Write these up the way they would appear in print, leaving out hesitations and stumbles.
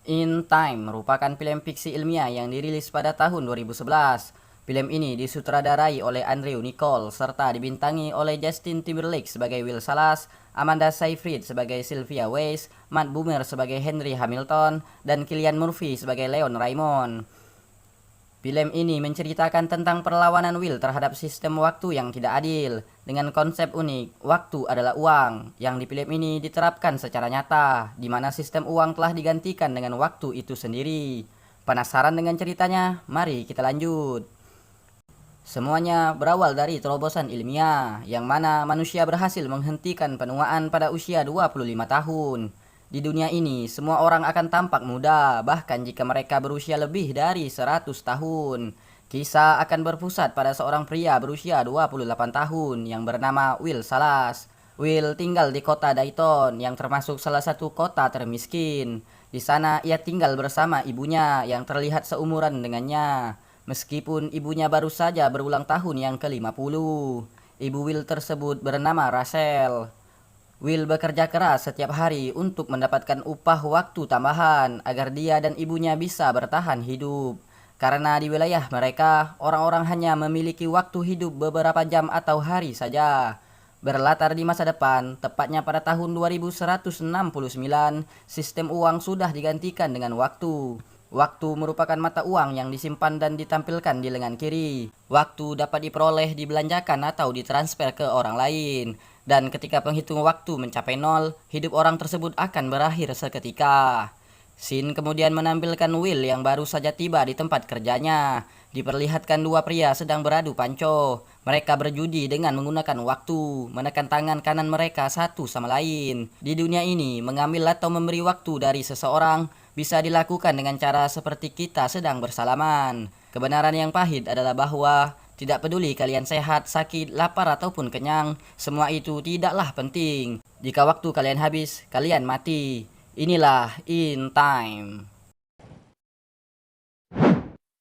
In Time merupakan film fiksi ilmiah yang dirilis pada tahun 2011. Film ini disutradarai oleh Andrew Niccol serta dibintangi oleh Justin Timberlake sebagai Will Salas, Amanda Seyfried sebagai Sylvia Weiss, Matt Bomer sebagai Henry Hamilton, dan Cillian Murphy sebagai Leon Raymond. Film ini menceritakan tentang perlawanan Will terhadap sistem waktu yang tidak adil. Dengan konsep unik, waktu adalah uang, yang di film ini diterapkan secara nyata, di mana sistem uang telah digantikan dengan waktu itu sendiri. Penasaran dengan ceritanya? Mari kita lanjut. Semuanya berawal dari terobosan ilmiah, yang mana manusia berhasil menghentikan penuaan pada usia 25 tahun. Di dunia ini, semua orang akan tampak muda, bahkan jika mereka berusia lebih dari 100 tahun. Kisah akan berpusat pada seorang pria berusia 28 tahun yang bernama Will Salas. Will tinggal di kota Dayton yang termasuk salah satu kota termiskin. Di sana ia tinggal bersama ibunya yang terlihat seumuran dengannya. Meskipun ibunya baru saja berulang tahun yang ke-50. Ibu Will tersebut bernama Rachel. Will bekerja keras setiap hari untuk mendapatkan upah waktu tambahan agar dia dan ibunya bisa bertahan hidup. Karena di wilayah mereka, orang-orang hanya memiliki waktu hidup beberapa jam atau hari saja. Berlatar di masa depan, tepatnya pada tahun 2169, sistem uang sudah digantikan dengan waktu. Waktu merupakan mata uang yang disimpan dan ditampilkan di lengan kiri. Waktu dapat diperoleh, dibelanjakan atau ditransfer ke orang lain. Dan ketika penghitung waktu mencapai nol, hidup orang tersebut akan berakhir seketika. Scene kemudian menampilkan Will yang baru saja tiba di tempat kerjanya. Diperlihatkan dua pria sedang beradu panco. Mereka berjudi dengan menggunakan waktu, menekan tangan kanan mereka satu sama lain. Di dunia ini, mengambil atau memberi waktu dari seseorang bisa dilakukan dengan cara seperti kita sedang bersalaman. Kebenaran yang pahit adalah bahwa tidak peduli kalian sehat, sakit, lapar ataupun kenyang, semua itu tidaklah penting. Jika waktu kalian habis, kalian mati. Inilah In Time.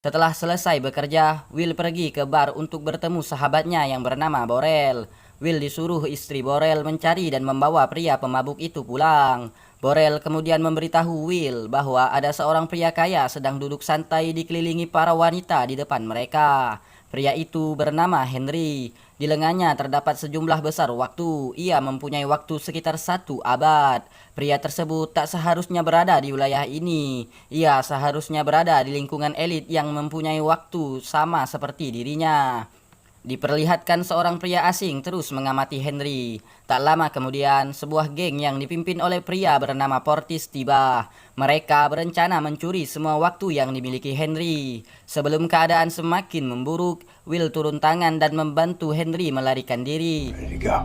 Setelah selesai bekerja, Will pergi ke bar untuk bertemu sahabatnya yang bernama Borel. Will disuruh istri Borel mencari dan membawa pria pemabuk itu pulang. Borel kemudian memberitahu Will bahwa ada seorang pria kaya sedang duduk santai dikelilingi para wanita di depan mereka. Pria itu bernama Henry. Di lengannya terdapat sejumlah besar waktu. Ia mempunyai waktu sekitar 1 abad. Pria tersebut tak seharusnya berada di wilayah ini. Ia seharusnya berada di lingkungan elit yang mempunyai waktu sama seperti dirinya. Diperlihatkan seorang pria asing terus mengamati Henry. Tak lama kemudian, sebuah geng yang dipimpin oleh pria bernama Portis tiba. Mereka berencana mencuri semua waktu yang dimiliki Henry. Sebelum keadaan semakin memburuk, Will turun tangan dan membantu Henry melarikan diri. Ready to go.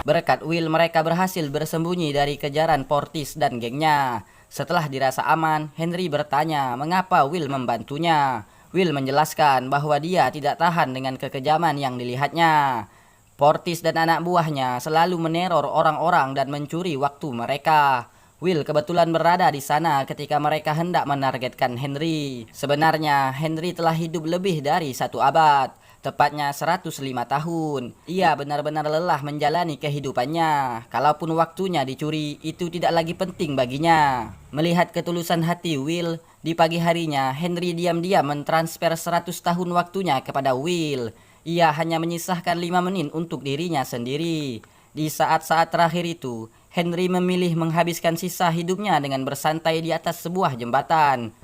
Berkat Will, mereka berhasil bersembunyi dari kejaran Portis dan gengnya. Setelah dirasa aman, Henry bertanya mengapa Will membantunya. Will menjelaskan bahwa dia tidak tahan dengan kekejaman yang dilihatnya. Portis dan anak buahnya selalu meneror orang-orang dan mencuri waktu mereka. Will kebetulan berada di sana ketika mereka hendak menargetkan Henry. Sebenarnya, Henry telah hidup lebih dari 1 abad. Tepatnya 105 tahun. Ia benar-benar lelah menjalani kehidupannya. Kalaupun waktunya dicuri, itu tidak lagi penting baginya. Melihat ketulusan hati Will, di pagi harinya Henry diam-diam mentransfer 100 tahun waktunya kepada Will. Ia hanya menyisahkan 5 menit untuk dirinya sendiri. Di saat-saat terakhir itu, Henry memilih menghabiskan sisa hidupnya dengan bersantai di atas sebuah jembatan.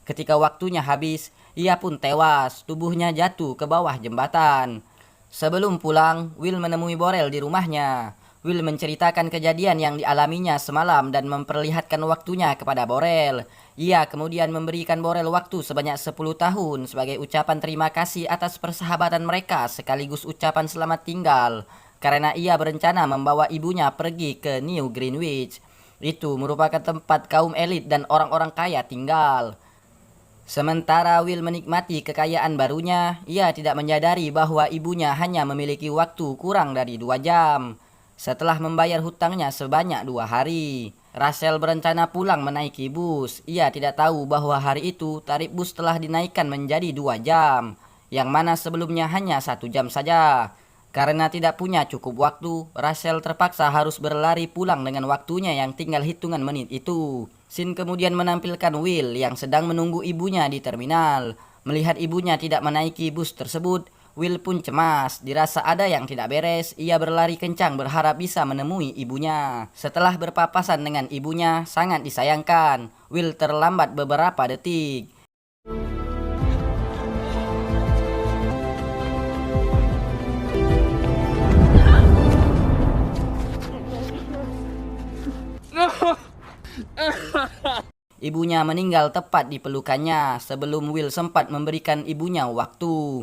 Ketika waktunya habis, ia pun tewas, tubuhnya jatuh ke bawah jembatan. Sebelum pulang, Will menemui Borel di rumahnya. Will menceritakan kejadian yang dialaminya semalam dan memperlihatkan waktunya kepada Borel. Ia kemudian memberikan Borel waktu sebanyak 10 tahun sebagai ucapan terima kasih atas persahabatan mereka sekaligus ucapan selamat tinggal. Karena ia berencana membawa ibunya pergi ke New Greenwich. Itu merupakan tempat kaum elit dan orang-orang kaya tinggal. Sementara Will menikmati kekayaan barunya, ia tidak menyadari bahwa ibunya hanya memiliki waktu kurang dari 2 jam. setelah membayar hutangnya sebanyak 2 hari. Russell berencana pulang menaiki bus. Ia tidak tahu bahwa hari itu tarif bus telah dinaikkan menjadi 2 jam, yang mana sebelumnya hanya 1 jam saja. Karena tidak punya cukup waktu, Russell terpaksa harus berlari pulang dengan waktunya yang tinggal hitungan menit itu. Scene kemudian menampilkan Will yang sedang menunggu ibunya di terminal. Melihat ibunya tidak menaiki bus tersebut, Will pun cemas, dirasa ada yang tidak beres. Ia berlari kencang berharap bisa menemui ibunya. Setelah berpapasan dengan ibunya, sangat disayangkan. Will terlambat beberapa detik. Ibunya meninggal tepat di pelukannya sebelum Will sempat memberikan ibunya waktu.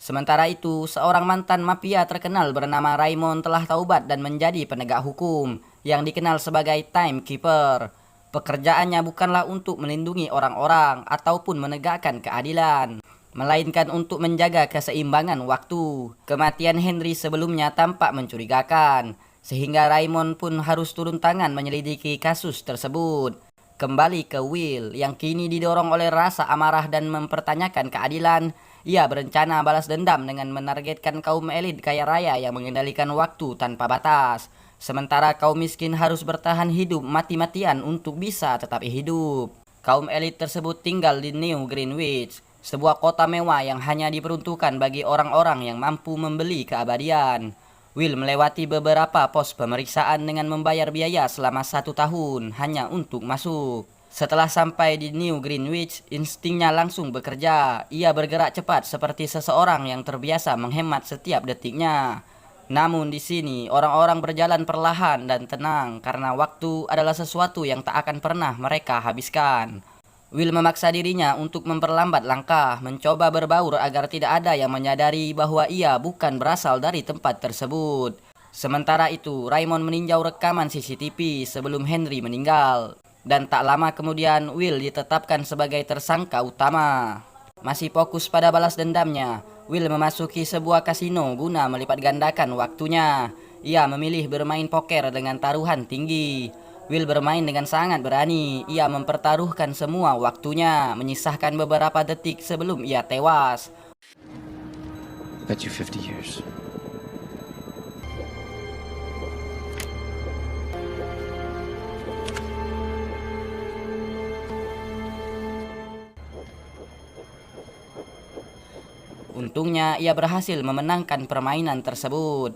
Sementara itu, seorang mantan mafia terkenal bernama Raymond telah taubat dan menjadi penegak hukum yang dikenal sebagai timekeeper. Pekerjaannya bukanlah untuk melindungi orang-orang ataupun menegakkan keadilan, melainkan untuk menjaga keseimbangan waktu. Kematian Henry sebelumnya tampak mencurigakan, sehingga Raymond pun harus turun tangan menyelidiki kasus tersebut. Kembali ke Will yang kini didorong oleh rasa amarah dan mempertanyakan keadilan. Ia berencana balas dendam dengan menargetkan kaum elit kaya raya yang mengendalikan waktu tanpa batas. Sementara kaum miskin harus bertahan hidup mati-matian untuk bisa tetap hidup. Kaum elit tersebut tinggal di New Greenwich, sebuah kota mewah yang hanya diperuntukkan bagi orang-orang yang mampu membeli keabadian. Will melewati beberapa pos pemeriksaan dengan membayar biaya selama 1 tahun hanya untuk masuk. Setelah sampai di New Greenwich, instingnya langsung bekerja. Ia bergerak cepat seperti seseorang yang terbiasa menghemat setiap detiknya. Namun di sini, orang-orang berjalan perlahan dan tenang karena waktu adalah sesuatu yang tak akan pernah mereka habiskan. Will memaksa dirinya untuk memperlambat langkah, mencoba berbaur agar tidak ada yang menyadari bahwa ia bukan berasal dari tempat tersebut. Sementara itu, Raymond meninjau rekaman CCTV sebelum Henry meninggal. Dan tak lama kemudian Will ditetapkan sebagai tersangka utama. Masih fokus pada balas dendamnya, Will memasuki sebuah kasino guna melipat gandakan waktunya. Ia memilih bermain poker dengan taruhan tinggi. Will bermain dengan sangat berani. Ia mempertaruhkan semua waktunya, menyisahkan beberapa detik sebelum ia tewas. Bet you 50 years. Untungnya ia berhasil memenangkan permainan tersebut.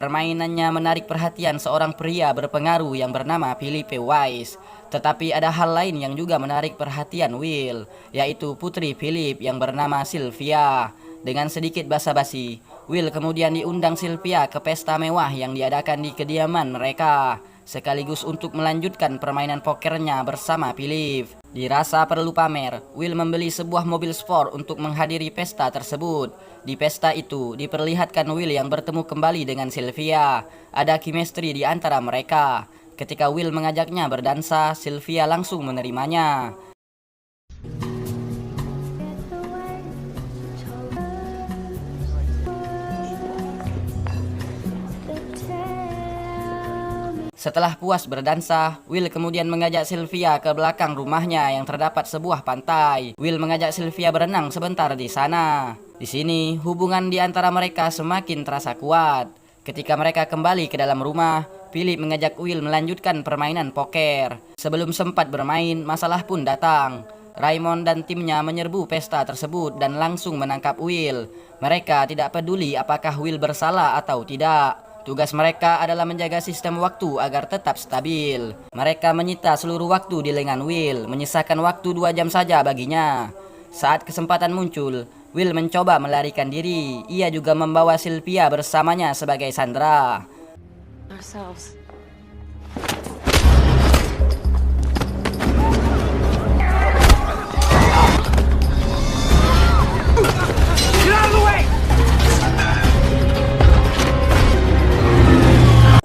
Permainannya menarik perhatian seorang pria berpengaruh yang bernama Philippe Wise. Tetapi ada hal lain yang juga menarik perhatian Will, yaitu putri Philip yang bernama Sylvia. Dengan sedikit basa-basi, Will kemudian diundang Sylvia ke pesta mewah yang diadakan di kediaman mereka, sekaligus untuk melanjutkan permainan pokernya bersama Philip. Dirasa perlu pamer, Will membeli sebuah mobil sport untuk menghadiri pesta tersebut. Di pesta itu, diperlihatkan Will yang bertemu kembali dengan Sylvia. Ada chemistry di antara mereka. Ketika Will mengajaknya berdansa, Sylvia langsung menerimanya. Setelah puas berdansa, Will kemudian mengajak Sylvia ke belakang rumahnya yang terdapat sebuah pantai. Will mengajak Sylvia berenang sebentar di sana. Di sini, hubungan di antara mereka semakin terasa kuat. Ketika mereka kembali ke dalam rumah, Philip mengajak Will melanjutkan permainan poker. Sebelum sempat bermain, masalah pun datang. Raymond dan timnya menyerbu pesta tersebut dan langsung menangkap Will. Mereka tidak peduli apakah Will bersalah atau tidak. Tugas mereka adalah menjaga sistem waktu agar tetap stabil. Mereka menyita seluruh waktu di lengan Will, menyisakan waktu 2 jam saja baginya. Saat kesempatan muncul, Will mencoba melarikan diri. Ia juga membawa Sylvia bersamanya sebagai sandera. Ourselves.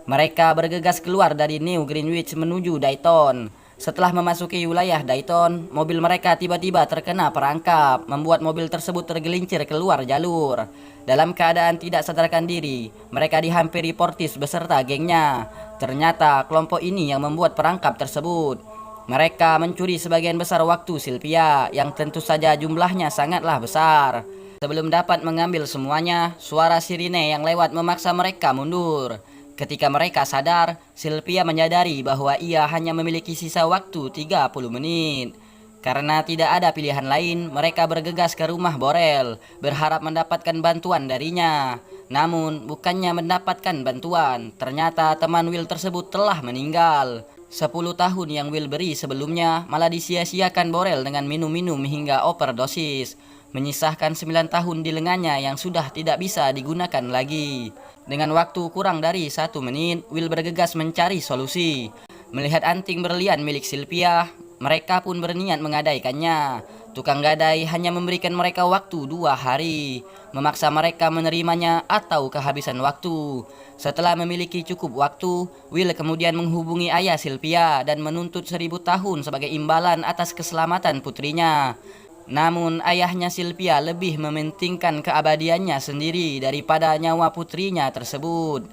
Mereka bergegas keluar dari New Greenwich menuju Dayton. Setelah memasuki wilayah Dayton, mobil mereka tiba-tiba terkena perangkap, membuat mobil tersebut tergelincir keluar jalur. Dalam keadaan tidak sadarkan diri, mereka dihampiri Portis beserta gengnya. Ternyata kelompok ini yang membuat perangkap tersebut. Mereka mencuri sebagian besar waktu Sylvia, yang tentu saja jumlahnya sangatlah besar. Sebelum dapat mengambil semuanya, suara sirine yang lewat memaksa mereka mundur. Ketika mereka sadar, Sylvia menyadari bahwa ia hanya memiliki sisa waktu 30 menit. Karena tidak ada pilihan lain, mereka bergegas ke rumah Borel, berharap mendapatkan bantuan darinya. Namun, bukannya mendapatkan bantuan, ternyata teman Will tersebut telah meninggal. 10 tahun yang Will beri sebelumnya malah disia-siakan Borel dengan minum-minum hingga overdosis, menyisahkan 9 tahun di lengannya yang sudah tidak bisa digunakan lagi. Dengan waktu kurang dari 1 menit, Will bergegas mencari solusi. Melihat anting berlian milik Sylvia, mereka pun berniat menggadaikannya. Tukang gadai hanya memberikan mereka waktu 2 hari, memaksa mereka menerimanya atau kehabisan waktu. Setelah memiliki cukup waktu, Will kemudian menghubungi ayah Sylvia dan menuntut 1000 tahun sebagai imbalan atas keselamatan putrinya. Namun ayahnya Sylvia lebih mementingkan keabadiannya sendiri daripada nyawa putrinya tersebut.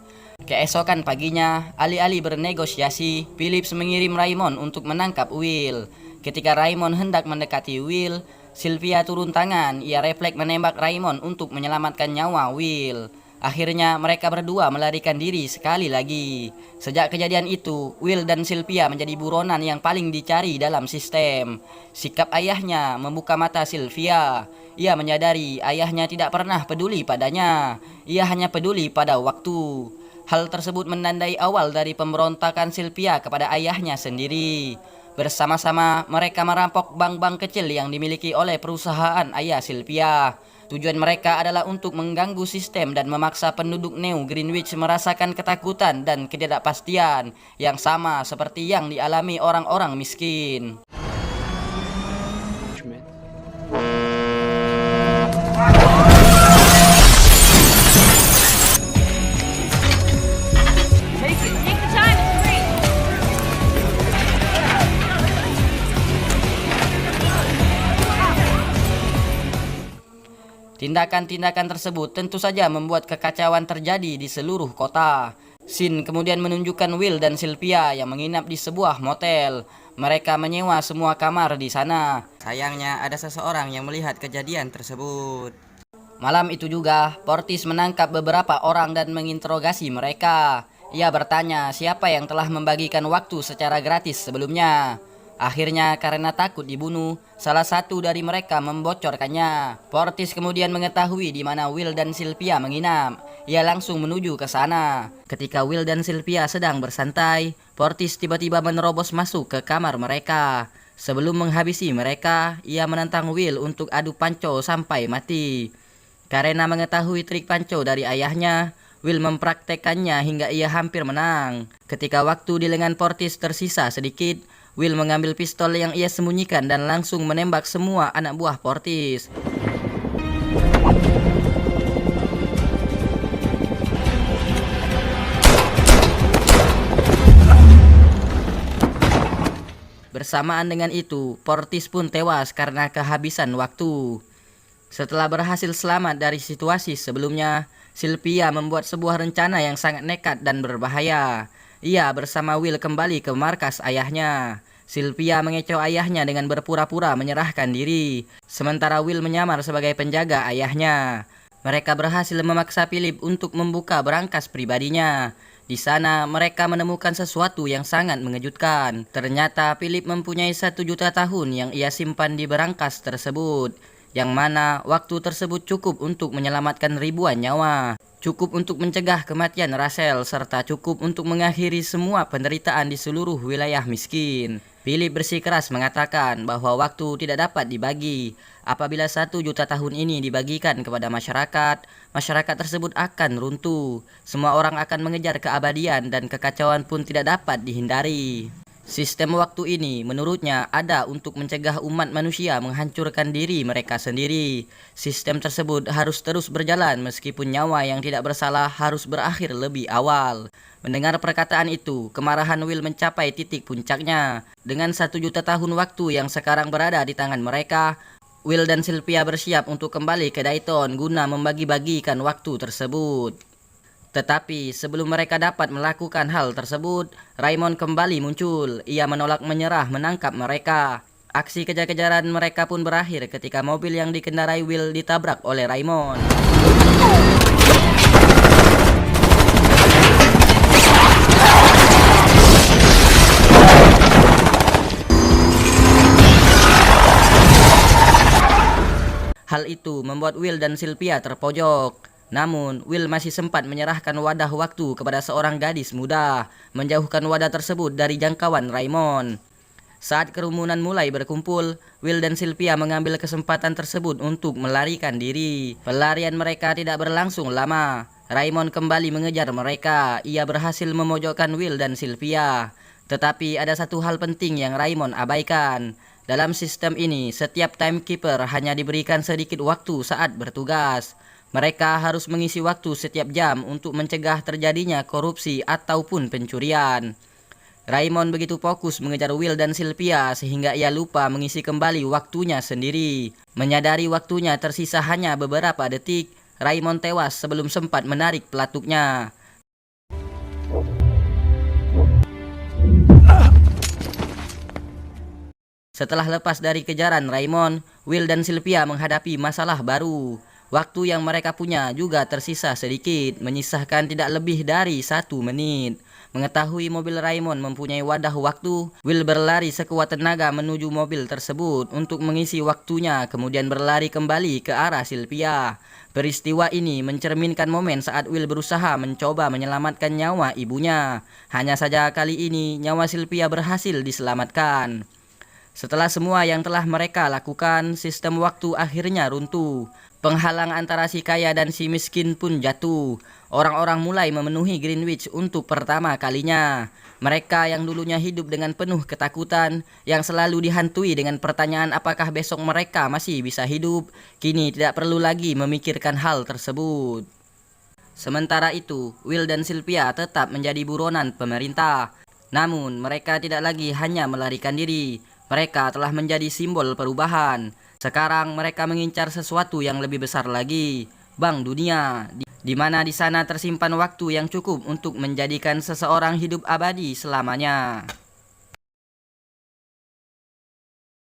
Keesokan paginya, alih-alih bernegosiasi, Phillips mengirim Raymond untuk menangkap Will. Ketika Raymond hendak mendekati Will, Sylvia turun tangan. Ia refleks menembak Raymond untuk menyelamatkan nyawa Will. Akhirnya mereka berdua melarikan diri sekali lagi. Sejak kejadian itu, Will dan Sylvia menjadi buronan yang paling dicari dalam sistem. Sikap ayahnya membuka mata Sylvia. Ia menyadari ayahnya tidak pernah peduli padanya. Ia hanya peduli pada waktu. Hal tersebut menandai awal dari pemberontakan Sylvia kepada ayahnya sendiri. Bersama-sama mereka merampok bank-bank kecil yang dimiliki oleh perusahaan ayah Sylvia. Tujuan mereka adalah untuk mengganggu sistem dan memaksa penduduk New Greenwich merasakan ketakutan dan ketidakpastian yang sama seperti yang dialami orang-orang miskin. Tindakan-tindakan tersebut tentu saja membuat kekacauan terjadi di seluruh kota. Sin kemudian menunjukkan Will dan Sylvia yang menginap di sebuah motel. Mereka menyewa semua kamar di sana. Sayangnya ada seseorang yang melihat kejadian tersebut. Malam itu juga, Portis menangkap beberapa orang dan menginterogasi mereka. Ia bertanya siapa yang telah membagikan waktu secara gratis sebelumnya. Akhirnya karena takut dibunuh, salah satu dari mereka membocorkannya. Portis kemudian mengetahui di mana Will dan Sylvia menginap. Ia langsung menuju ke sana. Ketika Will dan Sylvia sedang bersantai, Portis tiba-tiba menerobos masuk ke kamar mereka. Sebelum menghabisi mereka, ia menantang Will untuk adu panco sampai mati. Karena mengetahui trik panco dari ayahnya, Will mempraktekannya hingga ia hampir menang. Ketika waktu di lengan Portis tersisa sedikit, Will mengambil pistol yang ia sembunyikan dan langsung menembak semua anak buah Portis. Bersamaan dengan itu, Portis pun tewas karena kehabisan waktu. Setelah berhasil selamat dari situasi sebelumnya, Sylvia membuat sebuah rencana yang sangat nekat dan berbahaya. Ia bersama Will kembali ke markas ayahnya. Sylvia mengecoh ayahnya dengan berpura-pura menyerahkan diri, sementara Will menyamar sebagai penjaga ayahnya. Mereka berhasil memaksa Philip untuk membuka berangkas pribadinya. Di sana mereka menemukan sesuatu yang sangat mengejutkan. Ternyata Philip mempunyai 1 juta tahun yang ia simpan di berangkas tersebut, yang mana waktu tersebut cukup untuk menyelamatkan ribuan nyawa. Cukup untuk mencegah kematian Russell, serta cukup untuk mengakhiri semua penderitaan di seluruh wilayah miskin. Philip bersikeras mengatakan bahwa waktu tidak dapat dibagi. Apabila 1 juta tahun ini dibagikan kepada masyarakat, masyarakat tersebut akan runtuh. Semua orang akan mengejar keabadian dan kekacauan pun tidak dapat dihindari. Sistem waktu ini menurutnya ada untuk mencegah umat manusia menghancurkan diri mereka sendiri. Sistem tersebut harus terus berjalan meskipun nyawa yang tidak bersalah harus berakhir lebih awal. Mendengar perkataan itu, kemarahan Will mencapai titik puncaknya. Dengan 1 juta tahun waktu yang sekarang berada di tangan mereka, Will dan Sylvia bersiap untuk kembali ke Dayton guna membagi-bagikan waktu tersebut. Tetapi sebelum mereka dapat melakukan hal tersebut, Raymond kembali muncul. Ia menolak menyerah menangkap mereka. Aksi kejar-kejaran mereka pun berakhir ketika mobil yang dikendarai Will ditabrak oleh Raymond. Hal itu membuat Will dan Sylvia terpojok. Namun, Will masih sempat menyerahkan wadah waktu kepada seorang gadis muda, menjauhkan wadah tersebut dari jangkauan Raymond. Saat kerumunan mulai berkumpul, Will dan Sylvia mengambil kesempatan tersebut untuk melarikan diri. Pelarian mereka tidak berlangsung lama. Raymond kembali mengejar mereka. Ia berhasil memojokkan Will dan Sylvia. Tetapi ada satu hal penting yang Raymond abaikan. Dalam sistem ini, setiap timekeeper hanya diberikan sedikit waktu saat bertugas. Mereka harus mengisi waktu setiap jam untuk mencegah terjadinya korupsi ataupun pencurian. Raymond begitu fokus mengejar Will dan Sylvia sehingga ia lupa mengisi kembali waktunya sendiri. Menyadari waktunya tersisa hanya beberapa detik, Raymond tewas sebelum sempat menarik pelatuknya. Setelah lepas dari kejaran Raymond, Will dan Sylvia menghadapi masalah baru. Waktu yang mereka punya juga tersisa sedikit, menyisakan tidak lebih dari 1 menit. Mengetahui mobil Raymond mempunyai wadah waktu, Will berlari sekuat tenaga menuju mobil tersebut untuk mengisi waktunya, kemudian berlari kembali ke arah Sylvia. Peristiwa ini mencerminkan momen saat Will berusaha mencoba menyelamatkan nyawa ibunya. Hanya saja kali ini nyawa Sylvia berhasil diselamatkan. Setelah semua yang telah mereka lakukan, sistem waktu akhirnya runtuh. Penghalang antara si kaya dan si miskin pun jatuh. Orang-orang mulai memenuhi Greenwich untuk pertama kalinya. Mereka yang dulunya hidup dengan penuh ketakutan, yang selalu dihantui dengan pertanyaan apakah besok mereka masih bisa hidup, kini tidak perlu lagi memikirkan hal tersebut. Sementara itu, Will dan Sylvia tetap menjadi buronan pemerintah. Namun, mereka tidak lagi hanya melarikan diri. Mereka telah menjadi simbol perubahan. Sekarang mereka mengincar sesuatu yang lebih besar lagi, Bank Dunia, di mana di sana tersimpan waktu yang cukup untuk menjadikan seseorang hidup abadi selamanya.